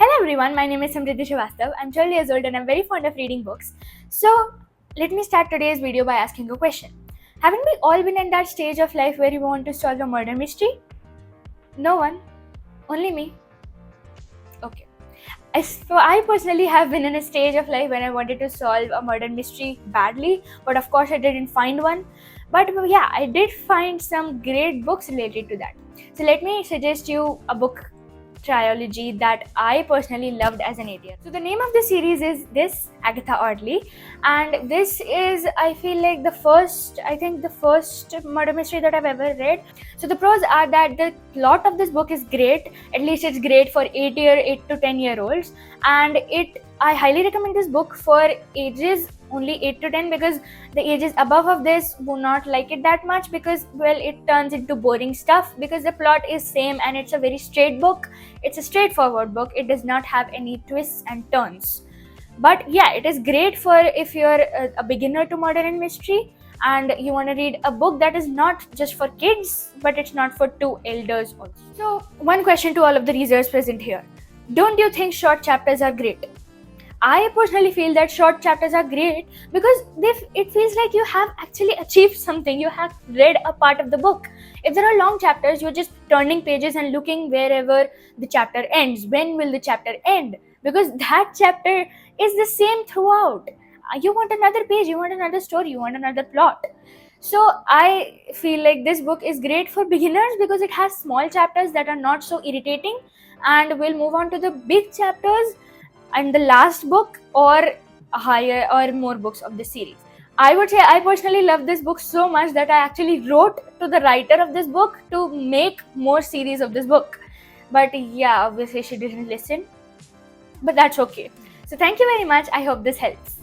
Hello everyone, my name is Samriddhi Srivastav. I'm 12 years old and I'm very fond of reading books. So, let me start today's video by asking a question. Haven't we all been in that stage of life where you want to solve a murder mystery? No one? Only me? Okay. I personally have been in a stage of life when I wanted to solve a murder mystery badly, but of course I didn't find one. But yeah, I did find some great books related to that. So let me suggest you a book trilogy that I personally loved as an idiot. So the name of the series is this, Agatha Audley, and this is, I feel like, the first murder mystery that I've ever read. So the pros are that the plot of this book is great. At least it's great for 8 to 10-year-olds, and I highly recommend this book for ages only 8 to 10, because the ages above of this will not like it that much, because it turns into boring stuff, because the plot is same and it's a very straight book. It's a straightforward book. It does not have any twists and turns. But yeah, it is great for if you're a beginner to murder and mystery and you want to read a book that is not just for kids, but it's not for two elders also. So one question to all of the readers present here: don't you think short chapters are great? I personally feel that short chapters are great because it feels like you have actually achieved something. You have read a part of the book. If there are long chapters, you're just turning pages and looking wherever the chapter ends. When will the chapter end? Because that chapter is the same throughout. You want another page, you want another story, you want another plot. So I feel like this book is great for beginners because it has small chapters that are not so irritating, and we'll move on to the big chapters and the last book or higher or more books of the series. I would say I personally love this book so much that I actually wrote to the writer of this book to make more series of this book. But yeah, obviously she didn't listen. But that's okay. So thank you very much. I hope this helps.